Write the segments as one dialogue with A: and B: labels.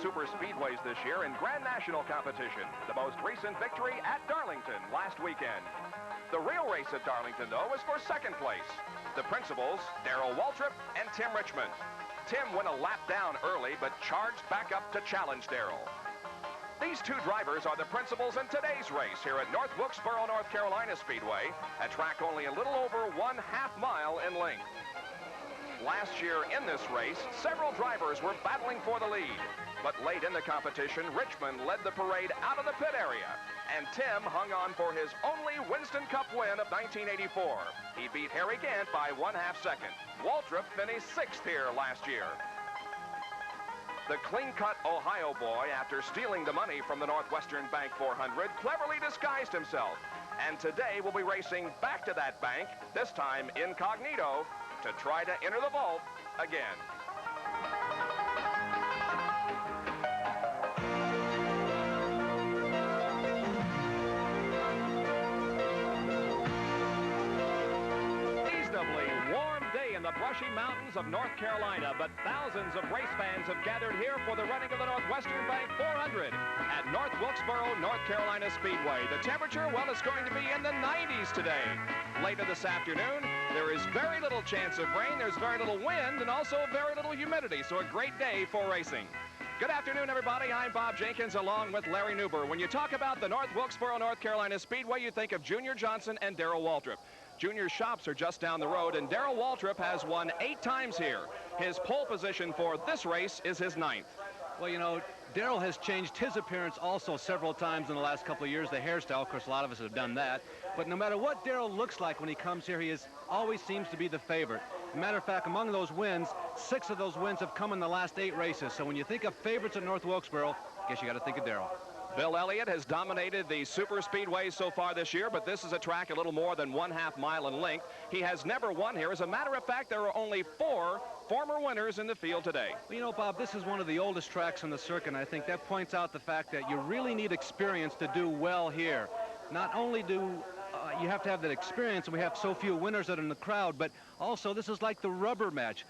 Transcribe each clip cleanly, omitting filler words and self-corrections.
A: super speedways this year in Grand National competition. The most recent victory at Darlington last weekend. The real race at Darlington, though, was for second place. The principals, Darrell Waltrip and Tim Richmond. Tim went a lap down early, but charged back up to challenge Darrell. These two drivers are the principals in today's race here at North Wilkesboro, North Carolina Speedway, a track only a little over 1/2 mile in length. Last year in this race, several drivers were battling for the lead. But late in the competition, Richmond led the parade out of the pit area. And Tim hung on for his only Winston Cup win of 1984. He beat Harry Gant by 1/2 second. Waltrip finished 6th here last year. The clean-cut Ohio boy, after stealing the money from the Northwestern Bank 400, cleverly disguised himself. And today we'll be racing back to that bank, this time incognito, to try to enter the vault again. Reasonably warm day in the brushy mountains of North Carolina, but thousands of race fans have gathered here for the running of the Northwestern Bank 400 at North Wilkesboro, North Carolina Speedway. The temperature, well, it's going to be in the 90s today. Later this afternoon, there is very little chance of rain, there's very little wind, and also very little humidity, so a great day for racing. Good afternoon, everybody. I'm Bob Jenkins, along with Larry Newber. When you talk about the North Wilkesboro, North Carolina Speedway, you think of Junior Johnson and Darrell Waltrip. Junior's shops are just down the road, and Darrell Waltrip has won 8 times here. His pole position for this race is his 9th.
B: Well, you know, Darrell has changed his appearance also several times in the last couple of years. The hairstyle, of course, a lot of us have done that. But no matter what Darrell looks like when he comes here, he always seems to be the favorite. Matter of fact, among those wins, 6 of those wins have come in the last 8 races. So when you think of favorites at North Wilkesboro, I guess you got to think of Darrell.
A: Bill Elliott has dominated the super speedways so far this year, but this is a track a little more than 1/2 mile in length. He has never won here. As a matter of fact, there are only 4 former winners in the field today.
B: Well, you know, Bob, this is one of the oldest tracks on the circuit, and I think that points out the fact that you really need experience to do well here. Not only do you have to have that experience, and we have so few winners that are in the crowd, but also this is like the rubber match.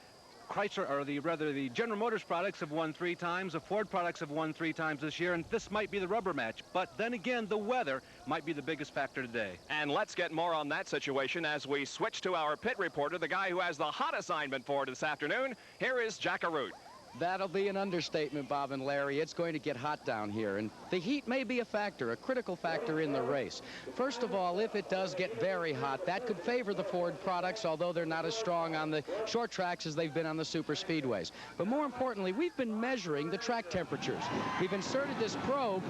B: Chrysler, or the General Motors products have won 3 times, the Ford products have won 3 times this year, and this might be the rubber match. But then again, the weather might be the biggest factor today.
A: And let's get more on that situation as we switch to our pit reporter, the guy who has the hot assignment for this afternoon. Here is Jack Arute.
C: That'll be an understatement, Bob and Larry. It's going to get hot down here, and the heat may be a factor, a critical factor in the race. First of all, if it does get very hot, that could favor the Ford products, although they're not as strong on the short tracks as they've been on the super speedways. But more importantly, we've been measuring the track temperatures. We've inserted this probe,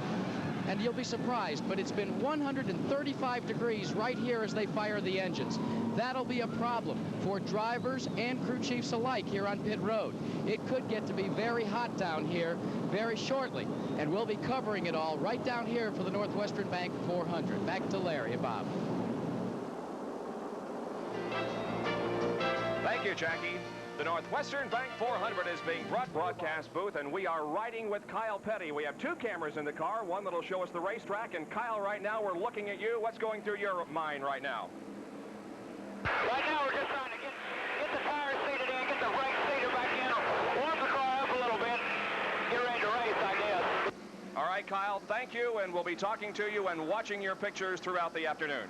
C: and you'll be surprised, but it's been 135 degrees right here as they fire the engines. That'll be a problem for drivers and crew chiefs alike here on pit road. It could get to be very hot down here very shortly, and we'll be covering it all right down here for the Northwestern Bank 400. Back to Larry and Bob.
A: Thank you, Jackie. The Northwestern Bank 400 is being broadcast booth, and we are riding with Kyle Petty. We have 2 cameras in the car, one that'll show us the racetrack, and Kyle, right now we're looking at you. What's going through your mind right now?
D: Right now we're just trying to get the tires seated in, get the brakes seated back in, warm the car up a little bit, get ready to race, I guess.
A: All right, Kyle, thank you, and we'll be talking to you and watching your pictures throughout the afternoon.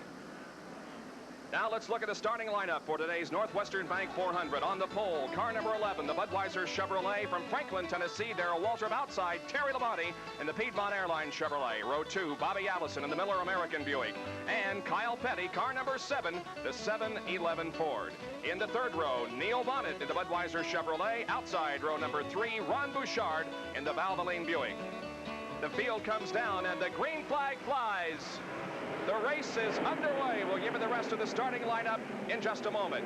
A: Now let's look at the starting lineup for today's Northwestern Bank 400. On the pole, car number 11, the Budweiser Chevrolet from Franklin, Tennessee. Darrell Waltrip outside, Terry Labonte in the Piedmont Airlines Chevrolet. Row 2, Bobby Allison in the Miller American Buick. And Kyle Petty, car number 7, the 711 Ford. In the 3rd row, Neil Bonnet in the Budweiser Chevrolet. Outside, row number 3, Ron Bouchard in the Valvoline Buick. The field comes down and the green flag flies. The race is underway. We'll give you the rest of the starting lineup in just a moment.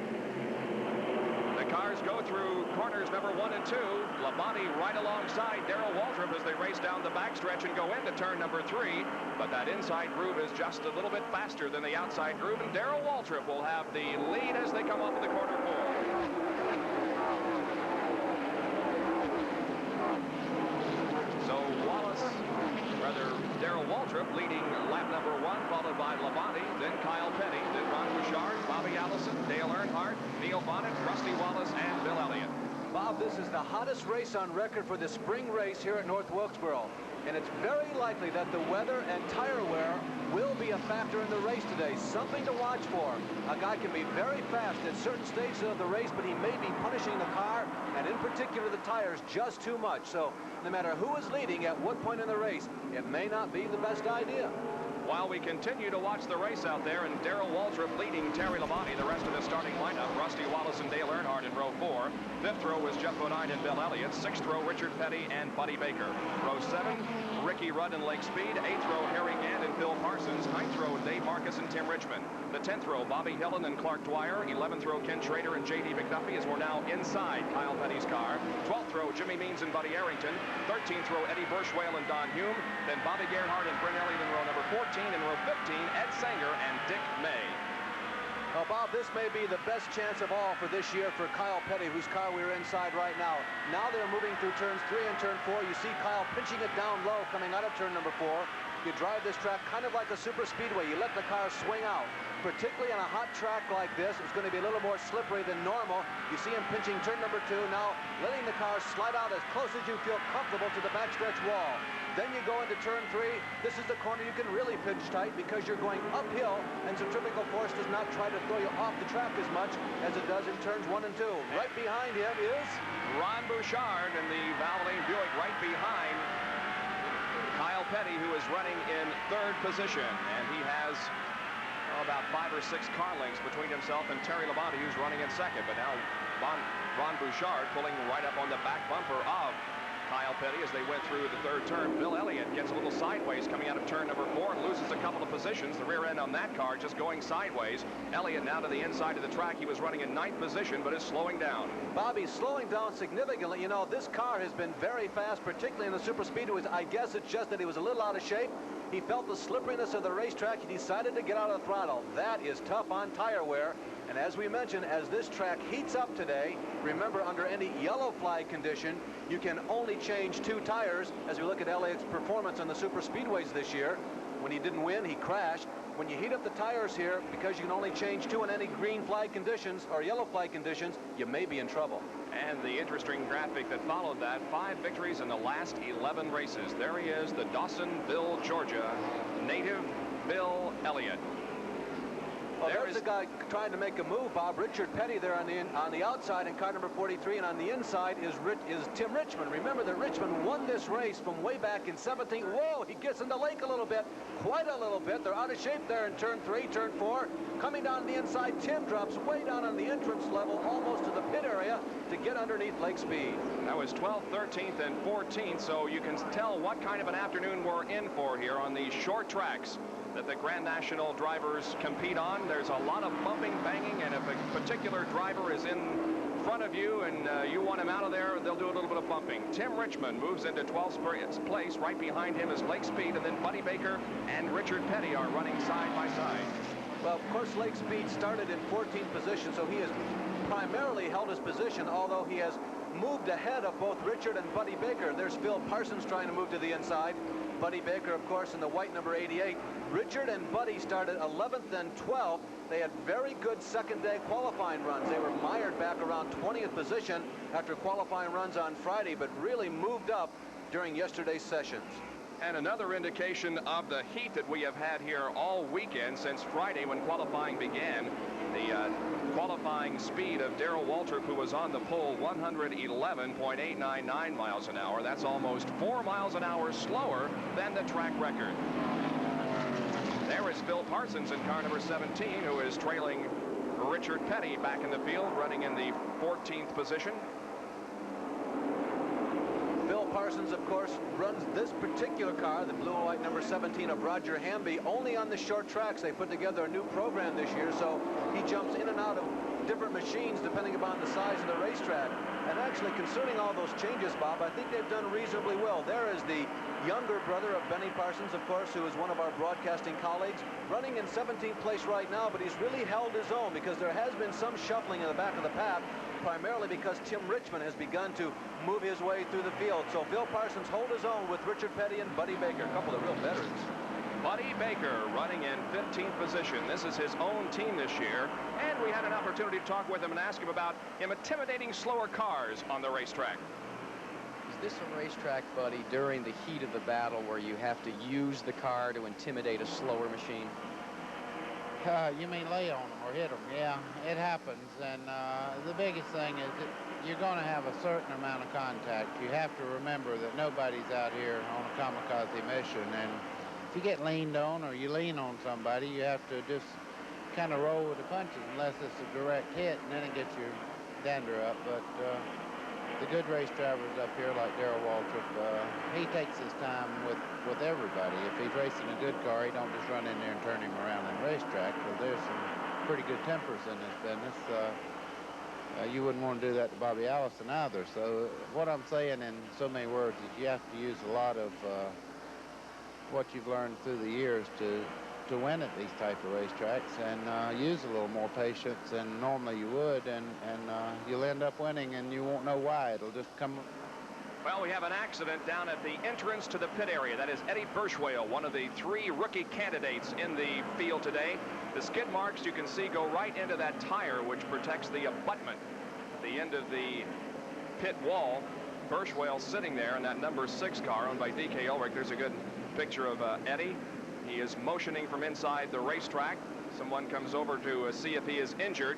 A: The cars go through corners number 1 and 2. Labonte right alongside Darrell Waltrip as they race down the backstretch and go into turn number 3. But that inside groove is just a little bit faster than the outside groove, and Darrell Waltrip will have the lead as they come up to the quarter pole. So Darrell Waltrip leading lap number 1, followed by Labonte, then Kyle Petty, then Ron Bouchard, Bobby Allison, Dale Earnhardt, Neil Bonnet, Rusty Wallace, and Bill Elliott.
B: Bob, this is the hottest race on record for the spring race here at North Wilkesboro. And it's very likely that the weather and tire wear will be a factor in the race today. Something to watch for. A guy can be very fast at certain stages of the race, but he may be punishing the car, and in particular the tires, just too much. So no matter who is leading at what point in the race, it may not be the best idea.
A: While we continue to watch the race out there, and Darrell Waltrip leading Terry Labonte, the rest of the starting lineup, Rusty Wallace and Dale Earnhardt in row 4. Fifth row was Jeff Bodine and Bill Elliott. Sixth row, Richard Petty and Buddy Baker. Row 7, Ricky Rudd and Lake Speed. Eighth row, Harry Gant and Phil Parsons. Ninth row, Dave Marcus and Tim Richmond. The 10th row, Bobby Hillin and Clark Dwyer. 11th row, Ken Schrader and J.D. McDuffie, as we're now inside Kyle Petty's car. 12th row, Jimmy Means and Buddy Arrington. 13th row, Eddie Burschwale and Don Hume. Then Bobby Gerhardt and Brent Elliott in row number 14. In row 15, Ed Sanger and Dick May.
B: Well, Bob, this may be the best chance of all for this year for Kyle Petty, whose car we're inside right now. Now they're moving through turns 3 and turn 4. You see Kyle pinching it down low coming out of turn number 4. You drive this track kind of like a super speedway. You let the car swing out. Particularly on a hot track like this, it's going to be a little more slippery than normal. You see him pinching turn number 2, now letting the car slide out as close as you feel comfortable to the backstretch wall. Then you go into turn 3. This is the corner you can really pinch tight because you're going uphill, and centrifugal force does not try to throw you off the track as much as it does in turns 1 and 2. Right behind him is
A: Ron Bouchard in the Valvoline Buick, right behind Kyle Petty, who is running in 3rd position, and he has about 5 or 6 car lengths between himself and Terry Labonte, who's running in 2nd. But now Ron Bouchard pulling right up on the back bumper of Kyle Petty as they went through the 3rd turn. Bill Elliott gets a little sideways coming out of turn number 4 and loses a couple of positions. The rear end on that car just going sideways. Elliott now to the inside of the track. He was running in 9th position, but is slowing down.
B: Bobby's slowing down significantly. You know, this car has been very fast, particularly in the super speedways. I guess it's just that he was a little out of shape. He felt the slipperiness of the racetrack. He decided to get out of the throttle. That is tough on tire wear. And as we mentioned, as this track heats up today, remember, under any yellow flag condition, you can only change 2 tires. As we look at Elliott's performance on the super speedways this year, when he didn't win, he crashed. When you heat up the tires here, because you can only change 2 in any green flag conditions or yellow flag conditions, you may be in trouble.
A: And the interesting graphic that followed that, 5 victories in the last 11 races. There he is, the Dawsonville, Georgia native, Bill Elliott.
B: Well, there's the guy trying to make a move, Bob. Richard Petty there on the outside in car number 43, and on the inside is Tim Richmond. Remember that Richmond won this race from way back in 17. Whoa, he gets in the lake a little bit, quite a little bit. They're out of shape there in turn 3, turn 4. Coming down the inside, Tim drops way down on the entrance level, almost to the pit area, to get underneath Lake Speed.
A: That was 12th, 13th, and 14th, so you can tell what kind of an afternoon we're in for here on these short tracks that the Grand National drivers compete on. There's a lot of bumping, banging, and if a particular driver is in front of you and you want him out of there, they'll do a little bit of bumping. Tim Richmond moves into 12th place. Right behind him is Lake Speed, and then Buddy Baker and Richard Petty are running side by side.
B: Well, of course, Lake Speed started in 14th position, so he has primarily held his position, although he has moved ahead of both Richard and Buddy Baker. There's Phil Parsons trying to move to the inside. Buddy Baker, of course, in the white number 88. Richard and Buddy started 11th and 12th. They had very good second-day qualifying runs. They were mired back around 20th position after qualifying runs on Friday, but really moved up during yesterday's sessions.
A: And another indication of the heat that we have had here all weekend since Friday when qualifying began. The qualifying speed of Darrell Waltrip, who was on the pole, 111.899 miles an hour. That's almost 4 miles an hour slower than the track record. There is Phil Parsons in car number 17, who is trailing Richard Petty back in the field, running in the 14th position.
B: Phil Parsons, of course, runs this particular car, the blue and white number 17 of Roger Hamby, only on the short tracks. They put together a new program this year, so he jumps in and out of different machines depending upon the size of the racetrack. And actually, concerning all those changes, Bob, I think they've done reasonably well. There is the younger brother of Benny Parsons, of course, who is one of our broadcasting colleagues, running in 17th place right now, but he's really held his own because there has been some shuffling in the back of the pack, primarily because Tim Richmond has begun to move his way through the field. So Phil Parsons hold his own with Richard Petty and Buddy Baker, a couple of real veterans.
A: Buddy Baker running in 15th position. This is his own team this year. And we had an opportunity to talk with him and ask him about him intimidating slower cars on the racetrack.
C: Is this a racetrack, Buddy, during the heat of the battle where you have to use the car to intimidate a slower machine?
E: You mean lay on them or hit them? Yeah, it happens. And the biggest thing is that you're going to have a certain amount of contact. You have to remember that nobody's out here on a kamikaze mission. And if you get leaned on or you lean on somebody, you have to just kind of roll with the punches unless it's a direct hit, and then it gets your dander up. But the good race drivers up here, like Darrell Waltrip, he takes his time with everybody. If he's racing a good car, he don't just run in there and turn him around in racetrack, because there's some pretty good tempers in this business. You wouldn't want to do that to Bobby Allison either. So what I'm saying in so many words is you have to use a lot of what you've learned through the years to win at these type of racetracks, and use a little more patience than normally you would, and you'll end up winning, and you won't know why. It'll just come.
A: Well, we have an accident down at the entrance to the pit area. That is Eddie Birchwhale, one of the 3 rookie candidates in the field today. The skid marks you can see go right into that tire, which protects the abutment at the end of the pit wall. Birchwhale sitting there in that number 6 car owned by D.K. Ulrich. There's a good picture of Eddie. He is motioning from inside the racetrack. Someone comes over to see if he is injured,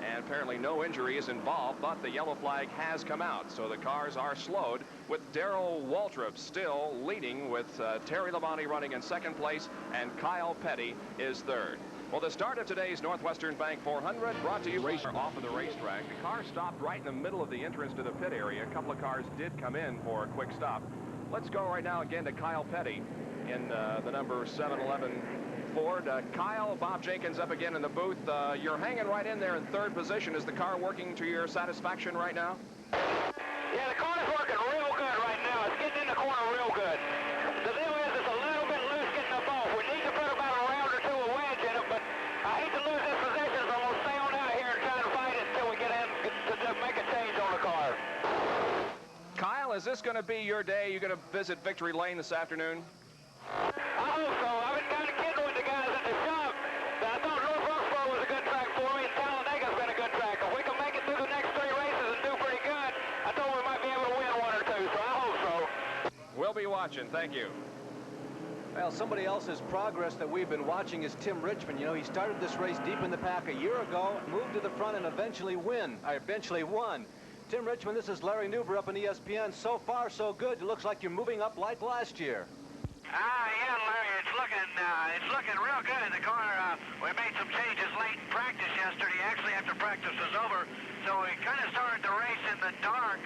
A: and apparently no injury is involved, but the yellow flag has come out, so the cars are slowed, with Darrell Waltrip still leading, with Terry Labonte running in 2nd place, and Kyle Petty is 3rd. Well, the start of today's Northwestern Bank 400 brought to you off of the racetrack. The car stopped right in the middle of the entrance to the pit area. A couple of cars did come in for a quick stop. Let's go right now again to Kyle Petty in the number 711 Ford. Kyle, Bob Jenkins up again in the booth. You're hanging right in there in 3rd position. Is the car working to your satisfaction right now?
D: Yeah, the car's working real good right now. It's getting in the corner real good. The deal is it's a little bit loose getting up off. We need to put about a round or 2 of wedge in it, but I hate to lose this position, so I'm going to stay on out here and try to fight it until we get in to make a change on the car.
A: Kyle, is this going to be your day? You're going to visit Victory Lane this afternoon?
D: I hope so. I've been kind of kidding with the guys at the shop. I thought Wilkesboro was a good track for me, and Tallanega's been a good track. If we can make it through the next 3 races and do pretty good, I thought we might be able to win 1 or 2, so I hope so.
A: We'll be watching. Thank you.
B: Well, somebody else's progress that we've been watching is Tim Richmond. You know, he started this race deep in the pack a year ago, moved to the front, and eventually won. Tim Richmond, this is Larry Newber up on ESPN. So far, so good. It looks like you're moving up like last year.
D: Yeah, Larry, it's looking real good. The car, we made some changes late in practice yesterday, actually after practice was over. So we kind of started the race in the dark,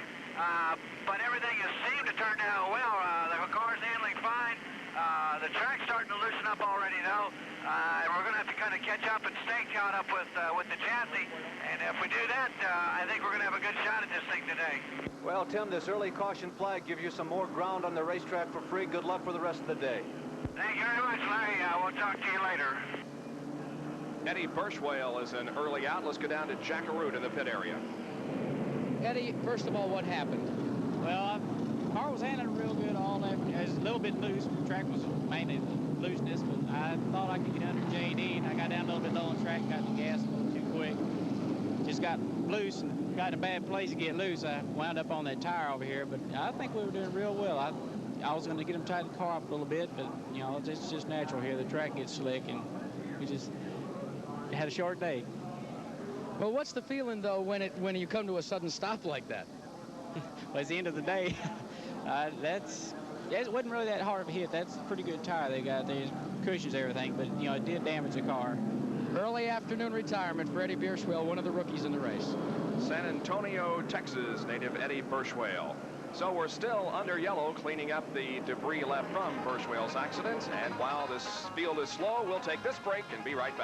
D: but everything has seemed to turn out well. The car's handling fine. The track's starting to loosen up already, though. We're going to have to kind of catch up and stay caught up with the chassis. And if we do that, I think we're going to have a good shot at this thing today.
B: Well, Tim, this early caution flag gives you some more ground on the racetrack for free. Good luck for the rest of the day.
D: Thank you very much, Larry. We'll talk to you later.
A: Eddie Birchwhale is an early out. Let's go down to Jack Arute in the pit area.
C: Eddie, first of all, what happened?
F: Well, the car was handling real good all that. It was a little bit loose. The track was mainly looseness, but I thought I could get under J.D., and I got down a little bit low on track, got the gas a little too quick. Just got loose and got in a bad place to get loose. I wound up on that tire over here, but I think we were doing real well. I was going to get him tighten the car up a little bit, but, you know, it's just natural here. The track gets slick, and we just had a short day.
C: Well, what's the feeling, though, when you come to a sudden stop like that?
F: Well, it's the end of the day. It wasn't really that hard of a hit. That's a pretty good tire they got there. It cushions everything, but, you know, it did damage the car.
C: Early afternoon retirement for Eddie Birchwhale, one of the rookies in the race.
A: San Antonio, Texas native Eddie Birchwhale. So we're still under yellow, cleaning up the debris left from Birchwhale's accident. And while this field is slow, we'll take this break and be right back.